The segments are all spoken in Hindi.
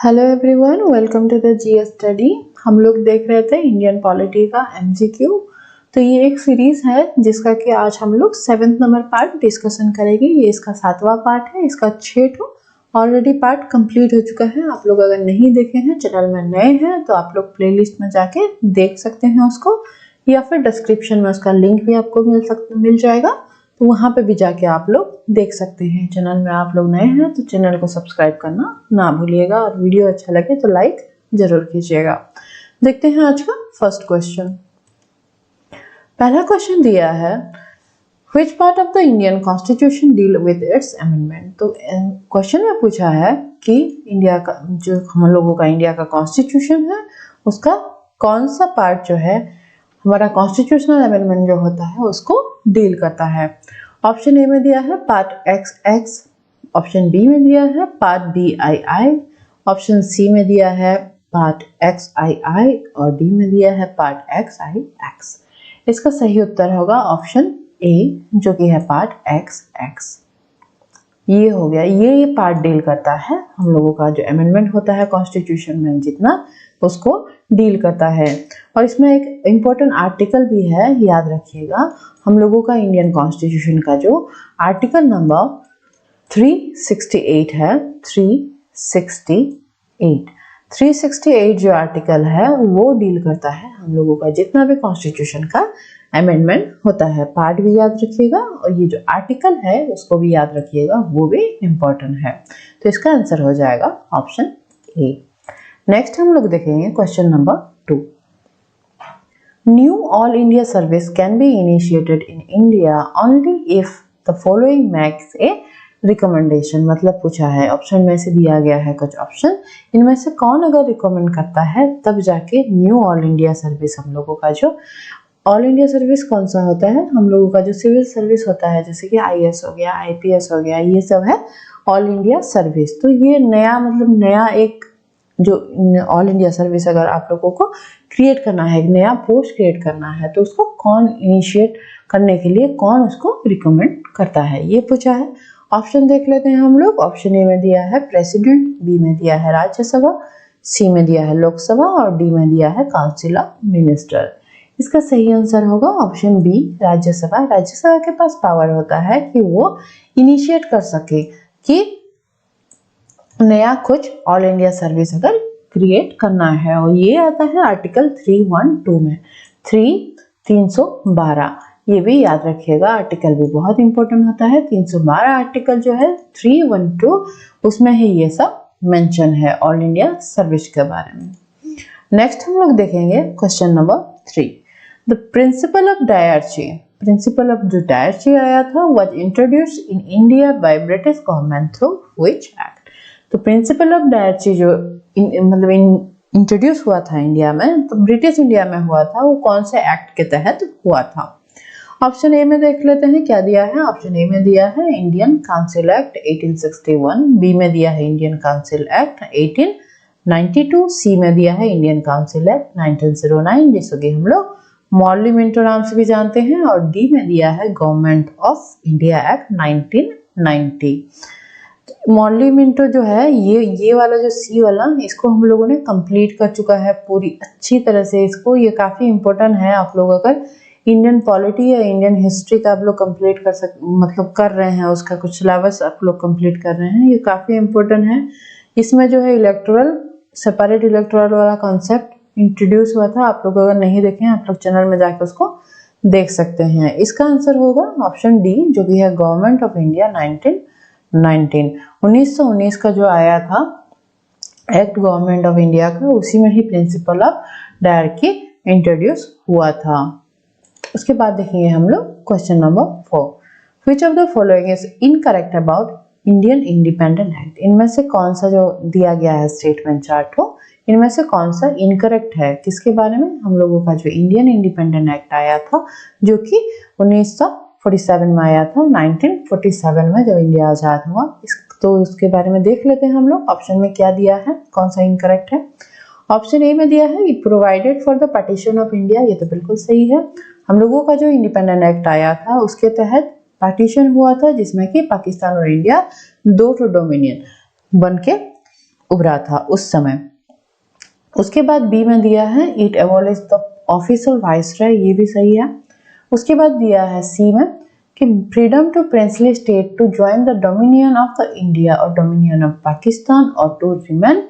Hello everyone, welcome to the GS study. हम लोग देख रहे थे इंडियन पॉलिटी का एमसीक्यू। तो ये एक सीरीज है जिसका कि आज हम लोग 7th नंबर पार्ट डिस्कशन करेंगे। ये इसका 7वां पार्ट है। इसका 6 ऑलरेडी पार्ट कंप्लीट हो चुका है। आप लोग अगर नहीं देखे हैं, चैनल में नए हैं, तो आप लोग प्लेलिस्ट में जाके देख सकते हैं उसको, या फिर डिस्क्रिप्शन में उसका लिंक भी आपको मिल जाएगा, तो वहां पे भी जाके आप लोग देख सकते हैं। चैनल में आप लोग नए हैं तो चैनल को सब्सक्राइब करना ना भूलिएगा, और वीडियो अच्छा लगे तो लाइक जरूर कीजिएगा। देखते हैं आज का फर्स्ट क्वेश्चन। पहला क्वेश्चन दिया है, Which part of the Indian Constitution deal with its amendment? तो क्वेश्चन में पूछा है कि इंडिया का जो हम लोगों का इंडिया का कॉन्स्टिट्यूशन है, उसका कौन सा पार्ट जो है हमारा कॉन्स्टिट्यूशनल अमेंडमेंट जो होता है उसको डील करता है। ऑप्शन ए में दिया है पार्ट एक्स, ऑप्शन बी में दिया है पार्ट BII, ऑप्शन सी में दिया है पार्ट XII, और डी में दिया है पार्ट XIX। इसका सही उत्तर होगा ऑप्शन ए, जो कि है पार्ट XX। ये हो गया, ये पार्ट डील करता है हम लोगों का जो अमेंडमेंट होता है कॉन्स्टिट्यूशन में, जितना उसको डील करता है। और इसमें एक इम्पोर्टेंट आर्टिकल भी है, याद रखिएगा। हम लोगों का इंडियन कॉन्स्टिट्यूशन का जो आर्टिकल नंबर 368 है, 368 जो आर्टिकल है वो डील करता है हम लोगों का जितना भी कॉन्स्टिट्यूशन का अमेंडमेंट होता है। पार्ट भी याद रखिएगा, और ये जो आर्टिकल है उसको भी याद रखिएगा, वो भी इम्पोर्टेंट है। तो इसका आंसर हो जाएगा ऑप्शन ए। नेक्स्ट हम लोग देखेंगे question number 2। Knew all India service can be initiated in India only if the following makes a recommendation. मतलब पूछा है, ऑप्शन में से दिया गया है कुछ ऑप्शन, इनमें से कौन अगर रिकमेंड करता है तब जाके न्यू ऑल इंडिया सर्विस, हम लोगों का जो ऑल इंडिया सर्विस कौन सा होता है, हम लोगों का जो सिविल सर्विस होता है, जैसे कि IAS हो गया, IPS हो गया, ये सब है ऑल इंडिया सर्विस। तो ये नया, मतलब नया एक जो ऑल इंडिया सर्विस अगर आप लोगों को क्रिएट करना है, एक नया पोस्ट क्रिएट करना है, तो उसको कौन इनिशिएट करने के लिए कौन उसको रिकमेंड करता है, ये पूछा है। ऑप्शन देख लेते हैं हम लोग। ऑप्शन ए में दिया है प्रेसिडेंट, बी में दिया है राज्यसभा, सी में दिया है लोकसभा, और डी में दिया है काउंसिल ऑफ मिनिस्टर। इसका सही आंसर होगा ऑप्शन बी, राज्यसभा। राज्यसभा के पास पावर होता है कि वो इनिशिएट कर सके कि नया कुछ ऑल इंडिया सर्विस अगर क्रिएट करना है, और ये आता है आर्टिकल 312 में, 312। ये भी याद रखिएगा, आर्टिकल भी बहुत इंपॉर्टेंट होता है। 312 आर्टिकल जो है 312, उसमें ही ये सब मेंशन है ऑल इंडिया सर्विस के बारे में। नेक्स्ट हम लोग देखेंगे question number 3। The principle of dyarchy, principle of जो डायरची आया था, was introduced in India by British government through which act. तो प्रिंसिपल ऑफ डायरची जो इंट्रोड्यूस हुआ था इंडिया में, तो ब्रिटिश इंडिया में हुआ था, वो कौन से एक्ट के तहत हुआ था। ऑप्शन ए में देख लेते हैं क्या दिया है। ऑप्शन ए में दिया है इंडियन काउंसिल एक्ट 1861, बी में दिया है इंडियन काउंसिल एक्ट 1892, सी में दिया है इंडियन काउंसिल एक्ट 1909, जिसको कि हम लोग मॉर्ली मिंटो नाम से भी जानते हैं, और डी में दिया है government of India act 1990। Morley Minto जो है, ये वाला जो सी वाला, इसको हम लोगों ने कंप्लीट कर चुका है पूरी अच्छी तरह से इसको। ये काफी इंपॉर्टेंट है। आप लोग अगर इंडियन पॉलिटी या इंडियन हिस्ट्री का आप लोग कंप्लीट कर रहे हैं, उसका कुछ सिलेबस आप लोग कंप्लीट कर रहे हैं, ये काफी इंपॉर्टेंट है। इसमें जो है इलेक्टोरल, सेपरेट इलेक्टोरल वाला कॉन्सेप्ट इंट्रोड्यूस हुआ था। आप लोग अगर नहीं देखें, आप लोग चैनल में जाकर उसको देख सकते हैं। इसका आंसर होगा ऑप्शन डी, जो कि है गवर्नमेंट ऑफ इंडिया 1919 का जो आया था एक्ट गवर्नमेंट ऑफ इंडिया का, उसी में ही प्रिंसिपल ऑफ डायरची इंट्रोड्यूस हुआ था। उसके बाद देखेंगे हम लोग question number 4। Which of the following is incorrect about Indian independent act. इनमें से कौन सा जो दिया गया है स्टेटमेंट चार्ट हो, इनमें से कौन सा इनकरेक्ट है, किसके बारे में, हम लोगों का जो इंडियन इंडिपेंडेंट एक्ट आया था, जो कि 1947 में आया था, 1947 में जब इंडिया आजाद हुआ। तो उसके बारे में देख लेते हैं हम लोग। ऑप्शन में क्या दिया है, कौन सा इनकरेक्ट है। ऑप्शन ए में दिया है it provided for the partition of India, ये तो बिल्कुल सही है। हम लोगों का जो इंडिपेंडेंट एक्ट आया था उसके तहत पार्टीशन हुआ था, जिसमें कि पाकिस्तान और इंडिया दो डोमिनियन बन के उभरा था उस समय। उसके बाद बी में दिया है it abolish the official viceroy, ये भी सही है। उसके बाद दिया है सी में कि freedom to princely state to join the dominion of the India और डोमिनियन ऑफ पाकिस्तान और टू रिमेन,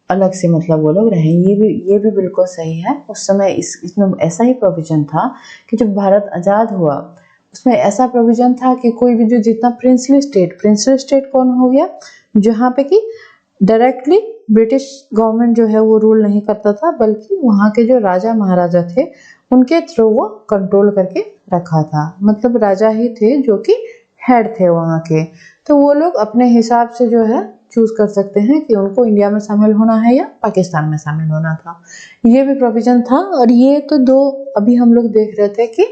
अलग से मतलब वो लोग रहे, ये भी बिल्कुल सही है। उस समय इसमें ऐसा ही प्रोविजन था कि जब भारत आज़ाद हुआ उसमें ऐसा प्रोविजन था कि कोई भी जो जितना प्रिंसली स्टेट कौन हो गया, जहाँ पे कि डायरेक्टली ब्रिटिश गवर्नमेंट जो है वो रूल नहीं करता था, बल्कि वहाँ के जो राजा महाराजा थे उनके थ्रू वो कंट्रोल करके रखा था। मतलब राजा ही थे जो कि हेड थे वहाँ के, तो वो लोग अपने हिसाब से जो है चूज कर सकते हैं कि उनको इंडिया में शामिल होना है या पाकिस्तान में शामिल होना था। ये भी प्रोविजन था। और ये तो दो अभी हम लोग देख रहे थे कि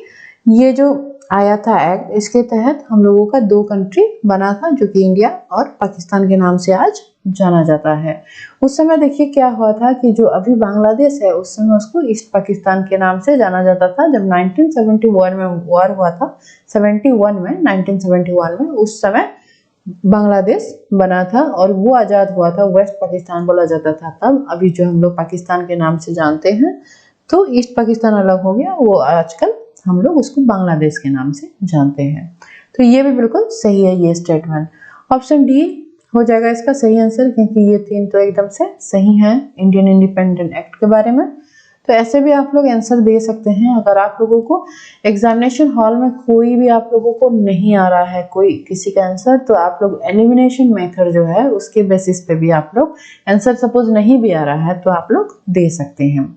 ये जो आया था एक्ट, इसके तहत हम लोगों का दो कंट्री बना था जो कि इंडिया और पाकिस्तान के नाम से आज जाना जाता है। उस समय देखिए क्या हुआ था कि जो अभी बांग्लादेश है उस समय उसको ईस्ट पाकिस्तान के नाम से जाना जाता था। जब 1971 में वॉर हुआ था, 1971 में उस समय बांग्लादेश बना था और वो आज़ाद हुआ था, वेस्ट पाकिस्तान बोला जाता था तब। अभी जो हम लोग पाकिस्तान के नाम से जानते हैं, तो ईस्ट पाकिस्तान अलग हो गया, वो आजकल हम लोग उसको बांग्लादेश के नाम से जानते हैं। तो ये भी बिल्कुल सही है ये स्टेटमेंट। ऑप्शन डी हो जाएगा इसका सही आंसर, क्योंकि ये तीन तो एकदम से सही हैं इंडियन इंडिपेंडेंट एक्ट के बारे में। तो ऐसे भी आप लोग आंसर दे सकते हैं। अगर आप लोगों को एग्जामिनेशन हॉल में कोई भी आप लोगों को नहीं आ रहा है कोई किसी का आंसर, तो आप लोग एलिमिनेशन मेथड जो है उसके बेसिस पे भी आप लोग आंसर सपोज नहीं भी आ रहा है तो आप लोग दे सकते हैं।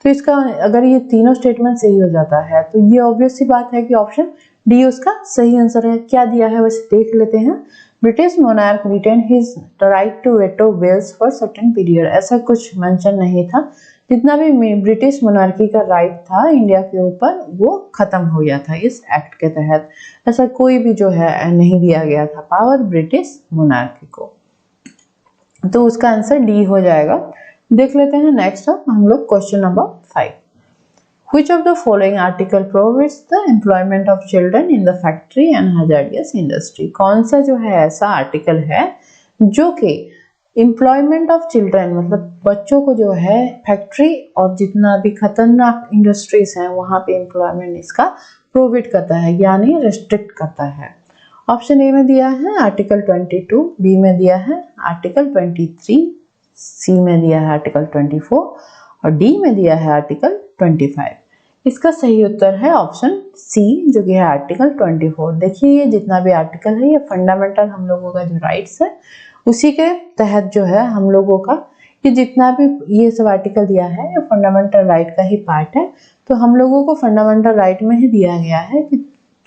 तो इसका अगर ये तीनों स्टेटमेंट सही हो जाता है तो ये ऑब्वियस सी बात है कि ऑप्शन डी उसका सही आंसर है। क्या दिया है वैसे देख लेते हैं। British monarch retain his right to veto bills for certain period, ऐसा कुछ मेंशन नहीं था। जितना भी ब्रिटिश मोनार्की का राइट था इंडिया के ऊपर वो खत्म हो गया था इस एक्ट के तहत। ऐसा कोई भी जो है नहीं दिया गया था पावर ब्रिटिश मोनार्की को। तो उसका आंसर डी हो जाएगा। देख लेते हैं नेक्स्ट हम लोग question number 5। Which of the following article prohibits the employment of children in the factory and hazardous industry? कौन सा जो है ऐसा आर्टिकल है जो कि एम्प्लॉयमेंट ऑफ चिल्ड्रन मतलब बच्चों को जो है फैक्ट्री और जितना भी खतरनाक इंडस्ट्रीज हैं वहां पे एम्प्लॉयमेंट इसका प्रोहिबिट करता है यानी रेस्ट्रिक्ट करता है। ऑप्शन ए में दिया है आर्टिकल 22, बी में दिया है आर्टिकल 23, सी में दिया है आर्टिकल 24 और डी में दिया है आर्टिकल 25। इसका सही उत्तर है ऑप्शन सी जो कि है आर्टिकल 24। देखिए ये जितना भी आर्टिकल है ये फंडामेंटल हम लोगों का जो राइट्स है उसी के तहत जो है हम लोगों का ये जितना भी ये सब आर्टिकल दिया है ये फंडामेंटल राइट का ही पार्ट है। तो हम लोगों को फंडामेंटल राइट में ही दिया गया है कि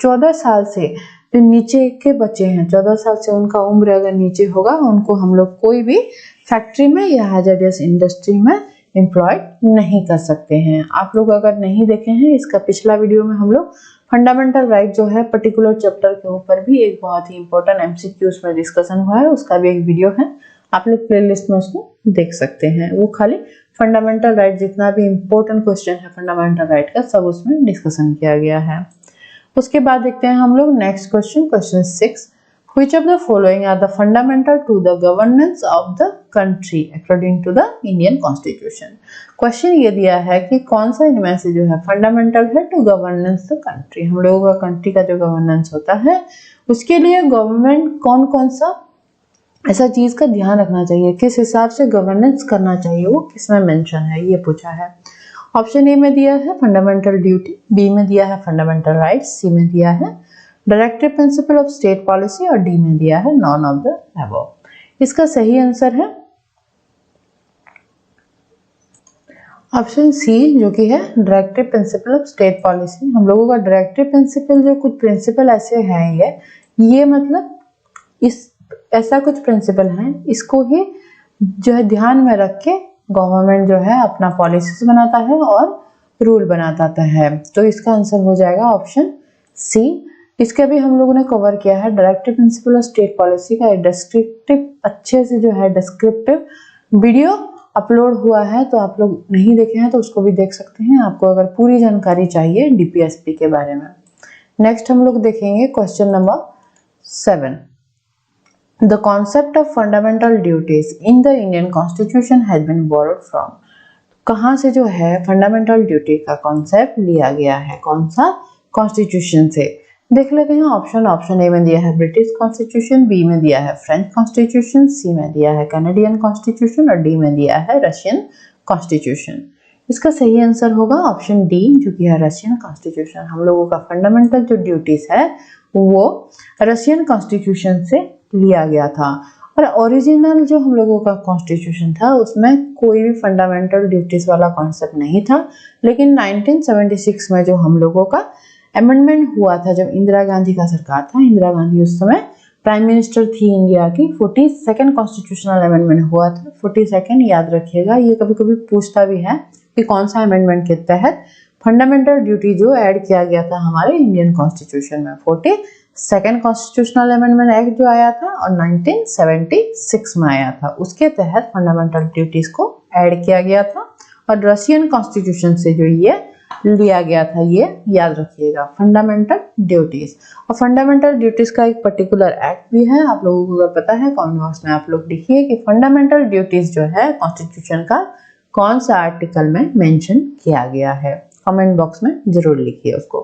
14 साल से जो नीचे के बच्चे हैं 14 साल से उनका उम्र अगर नीचे होगा उनको हम लोग कोई भी फैक्ट्री में या हैजर्डियस इंडस्ट्री में एम्प्लॉयड नहीं कर सकते हैं। आप लोग अगर नहीं देखे हैं इसका पिछला वीडियो में हम लोग फंडामेंटल राइट जो है पर्टिकुलर चैप्टर के ऊपर भी एक बहुत ही इंपॉर्टेंट एमसीक्यूज में डिस्कशन हुआ है, उसका भी एक वीडियो है, आप लोग प्लेलिस्ट में उसको देख सकते हैं। वो खाली फंडामेंटल राइट जितना भी इंपॉर्टेंट क्वेश्चन है फंडामेंटल राइट का सब उसमें डिस्कशन किया गया है। उसके बाद देखते हैं हम लोग next question, question 6। Which of the following are the fundamental to the governance of the country according to the Indian Constitution? Question ये दिया है कि कौन सा इनमें से जो है फंडामेंटल है टू गवर्नेंस द कंट्री, हम लोगों का कंट्री का जो गवर्नेंस होता है उसके लिए गवर्नमेंट कौन कौन सा ऐसा चीज का ध्यान रखना चाहिए, किस हिसाब से गवर्नेंस करना चाहिए, वो किसमें मेंशन है ये पूछा है। ऑप्शन ए में दिया है फंडामेंटल ड्यूटी, बी में दिया है फंडामेंटल राइट्स, सी में दिया है directive principle of state policy और डी में दिया है नॉन ऑफ द अबव। इसका सही आंसर है ऑप्शन सी जो कि है directive principle of state policy. हम लोगों का डायरेक्टिव प्रिंसिपल जो कुछ प्रिंसिपल ऐसे हैं ये मतलब इस ऐसा कुछ प्रिंसिपल है इसको ही जो है ध्यान में रख के गवर्नमेंट जो है अपना पॉलिसीज बनाता है और रूल बनाता है। तो इसका आंसर हो जाएगा ऑप्शन सी। इसके भी हम लोगों ने कवर किया है directive principle of state policy का डिस्क्रिप्टिव अच्छे से जो है डिस्क्रिप्टिव वीडियो अपलोड हुआ है, तो आप लोग नहीं देखे हैं तो उसको भी देख सकते हैं आपको अगर पूरी जानकारी चाहिए डीपीएसपी के बारे में। नेक्स्ट हम लोग देखेंगे question number 7। The concept of fundamental duties in the Indian constitution has been borrowed from. कहाँ से जो है फंडामेंटल ड्यूटी का कॉन्सेप्ट लिया गया है, कौन सा, कॉन्स्टिट्यूशन से। देख लेते हैं ऑप्शन ए में दिया है ब्रिटिश कॉन्स्टिट्यूशन, बी में दिया है फ्रेंच कॉन्स्टिट्यूशन, सी में दिया है कैनेडियन कॉन्स्टिट्यूशन और डी में दिया है रशियन कॉन्स्टिट्यूशन। इसका सही आंसर होगा ऑप्शन डी, जो कि है रशियन कॉन्स्टिट्यूशन। हम लोगों का फंडामेंटल जो ड्यूटीज है वो रशियन कॉन्स्टिट्यूशन से लिया गया था। और ओरिजिनल जो हम लोगों का कॉन्स्टिट्यूशन था उसमें कोई भी फंडामेंटल ड्यूटीज वाला कॉन्सेप्ट नहीं था, लेकिन 1976 में जो हम लोगों का अमेंडमेंट हुआ था, जब इंदिरा गांधी का सरकार था, इंदिरा गांधी उस समय प्राइम मिनिस्टर थी इंडिया की, 42nd कॉन्स्टिट्यूशनल अमेंडमेंट हुआ था। 42nd याद रखिएगा, ये कभी कभी पूछता भी है कि कौन सा अमेंडमेंट के तहत फंडामेंटल ड्यूटी जो ऐड किया गया था हमारे इंडियन कॉन्स्टिट्यूशन में। 42nd कॉन्स्टिट्यूशनल अमेंडमेंट एक्ट जो आया था और 1976 में आया था, उसके तहत फंडामेंटल ड्यूटीज को ऐड किया गया था। और रशियन कॉन्स्टिट्यूशन से जो ये लिया गया था, ये याद रखिएगा, फंडामेंटल ड्यूटीज। और फंडामेंटल ड्यूटीज का एक पर्टिकुलर एक्ट भी है, आप लोगों को अगर पता है कमेंट बॉक्स में आप लोग लिखिए कि फंडामेंटल ड्यूटीज जो है कॉन्स्टिट्यूशन का कौन सा आर्टिकल में मेंशन किया गया है, कमेंट बॉक्स में जरूर लिखिए उसको।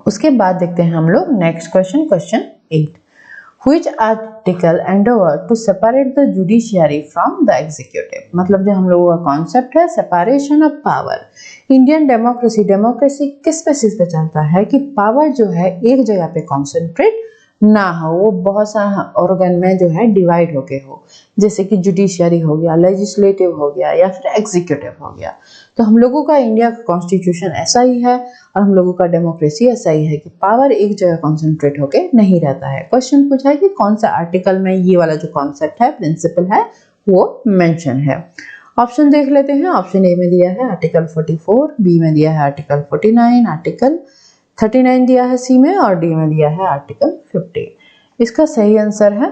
उसके बाद देखते हैं हम लोग next question, question 8। Which article endeavor to separate the judiciary from the executive? मतलब जो हम लोगों का कॉन्सेप्ट है separation of power. Indian democracy किस बेसिस पे चलता है कि पावर जो है एक जगह पे कॉन्सेंट्रेट ना हो, वो बहुत सारा ऑर्गन में जो है डिवाइड होके हो, जैसे कि जुडिशियरी हो गया, लेजिस्लेटिव हो गया या फिर एग्जीक्यूटिव हो गया। तो हम लोगों का इंडिया का कॉन्स्टिट्यूशन ऐसा ही है और हम लोगों का डेमोक्रेसी ऐसा ही है कि पावर एक जगह कॉन्सेंट्रेट होके नहीं रहता है। क्वेश्चन पूछा है कि कौन सा आर्टिकल में ये वाला जो कॉन्सेप्ट है, प्रिंसिपल है, वो मेंशन है। ऑप्शन देख लेते हैं। ऑप्शन ए में दिया है आर्टिकल 44, बी में दिया है आर्टिकल 49, आर्टिकल 39 दिया है सी में और डी में दिया है आर्टिकल 50। इसका सही आंसर है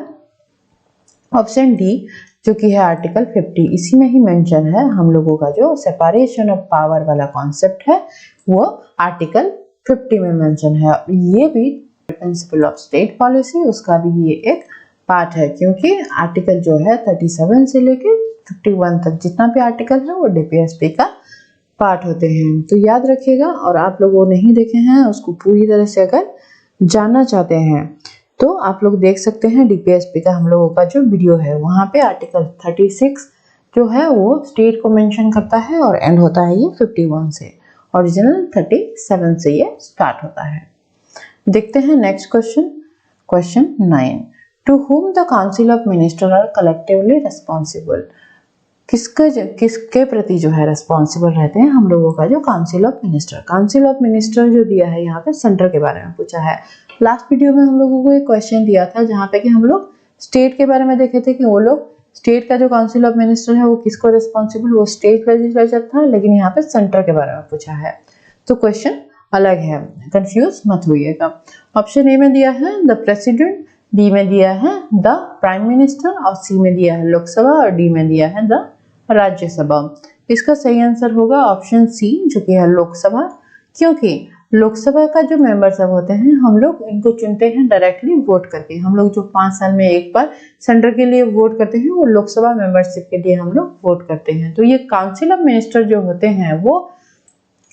ऑप्शन डी, जो कि है आर्टिकल 50। इसी में ही मेंशन है हम लोगों का जो सेपरेशन ऑफ पावर वाला कॉन्सेप्ट है वो आर्टिकल 50 में मेंशन है। ये भी प्रिंसिपल ऑफ स्टेट पॉलिसी, उसका भी ये एक पार्ट है, क्योंकि आर्टिकल जो है 37 से लेके 51 तक जितना भी आर्टिकल है वो डीपीएसपी का पार्ट होते हैं। तो याद रखिएगा, और आप लोगों नहीं देखे हैं उसको पूरी तरह से अगर जानना चाहते हैं तो आप लोग देख सकते हैं डीपीएसपी का हम लोगों का जो वीडियो है, वहाँ पे आर्टिकल 36 जो है वो स्टेट को मेंशन करता है और एंड होता है ये 51 से, ओरिजिनल 37 से ये स्टार्ट होता है। देखते हैं next question, question 9। To whom the council of minister are collectively responsible. किसके प्रति जो है रिस्पॉन्सिबल रहते हैं हम लोगों का जो council of minister. Council of minister जो दिया है यहाँ पे सेंटर के बारे में पूछा है। लास्ट वीडियो में हम लोगों को एक क्वेश्चन दिया था जहाँ पे कि हम लोग स्टेट के बारे में देखे थे कि वो लोग स्टेट का जो काउंसिल ऑफ मिनिस्टर है वो किसको रिस्पॉन्सिबल, वो स्टेट लेजिस्लेचर था, लेकिन यहाँ पे सेंटर के बारे में पूछा है तो क्वेश्चन अलग है, कंफ्यूज मत होइएगा। ऑप्शन ए में दिया है द प्रेसिडेंट, बी में दिया है द प्राइम मिनिस्टर और सी में दिया है लोकसभा और डी में दिया है द राज्यसभा। इसका सही आंसर होगा ऑप्शन सी, जो कि है लोकसभा, क्योंकि लोकसभा का जो मेंबर सब होते हैं हम लोग इनको चुनते हैं डायरेक्टली वोट करके। हम लोग जो 5 साल में एक बार सेंटर के लिए वोट करते हैं वो लोकसभा मेंबरशिप के लिए हम लोग वोट करते हैं। तो ये काउंसिल ऑफ मिनिस्टर जो होते हैं वो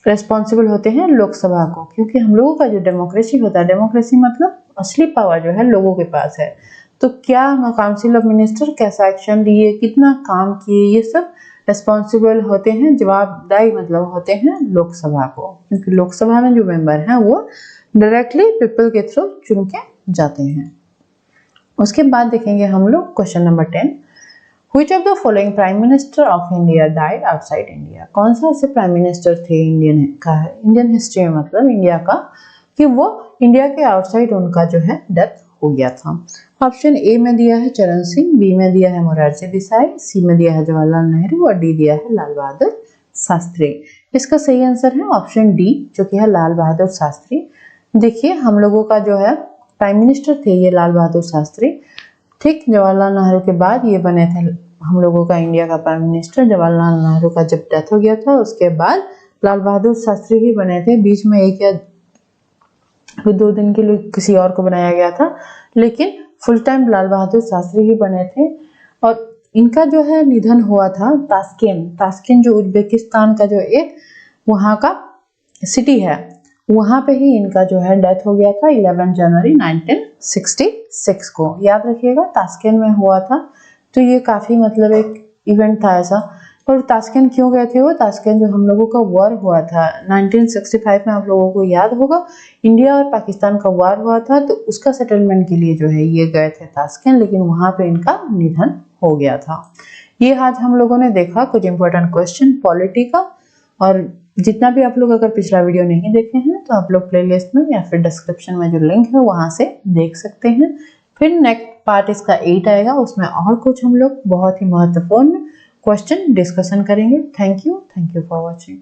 रेस्पॉन्सिबल होते हैं लोकसभा को, क्योंकि हम लोगों का जो डेमोक्रेसी होता है, डेमोक्रेसी मतलब असली पावर जो है लोगों के पास है। तो क्या काउंसिल ऑफ मिनिस्टर कैसा एक्शन लिए, कितना काम किए, ये सब रेस्पॉन्सिबल होते हैं, जवाबदारी मतलब होते हैं लोकसभा को, क्योंकि लोकसभा में जो मेंबर हैं वो डायरेक्टली पीपल के थ्रू चुन के जाते हैं। उसके बाद देखेंगे हम लोग question number 10। Which of the following prime minister of India died outside India. कौन सा ऐसे प्राइम मिनिस्टर थे इंडियन हिस्ट्री में, मतलब इंडिया का, कि वो इंडिया के आउटसाइड उनका जो है डेथ हो गया था। ऑप्शन ए में दिया है चरण सिंह, बी में दिया है मोरारजी देसाई, सी में दिया है जवाहरलाल नेहरू और डी दिया है लाल बहादुर शास्त्री। इसका सही आंसर है ऑप्शन डी, जो कि है लाल बहादुर शास्त्री। देखिए हम लोगों का जो है प्राइम मिनिस्टर थे ये लाल बहादुर शास्त्री। ठीक जवाहरलाल नेहरू के बाद ये बने थे हम लोगों का इंडिया का प्राइम मिनिस्टर। जवाहरलाल नेहरू का जब डेथ हो गया था उसके बाद लाल बहादुर शास्त्री ही बने थे। बीच में 1 या 2 दिन के लिए किसी और को बनाया गया था, लेकिन फुल टाइम लाल बहादुर शास्त्री ही बने थे। और इनका जो है निधन हुआ था ताशकेंट जो उज्बेकिस्तान का जो एक वहाँ का सिटी है, वहाँ पे ही इनका जो है डेथ हो गया था 11 जनवरी 1966 को। याद रखिएगा ताशकेंट में हुआ था। तो ये काफ़ी मतलब एक इवेंट था ऐसा। और ताशकेंट क्यों गए थे वो? ताशकेंट जो हम लोगों का वॉर हुआ था 1965 में, आप लोगों को याद होगा, इंडिया और पाकिस्तान का वॉर हुआ था, तो उसका सेटलमेंट के लिए जो है ये गए थे ताशकेंट, लेकिन वहाँ पे इनका निधन हो गया था। ये आज हम लोगों ने देखा कुछ इंपॉर्टेंट क्वेश्चन पॉलिटी का। और जितना भी आप लोग अगर पिछला वीडियो नहीं देखे हैं तो आप लोग प्लेलिस्ट में या फिर डिस्क्रिप्शन में जो लिंक है वहां से देख सकते हैं। फिर नेक्स्ट पार्ट इसका 8 आएगा, उसमें और कुछ हम लोग बहुत ही महत्वपूर्ण क्वेश्चन डिस्कशन करेंगे। Thank you for watching.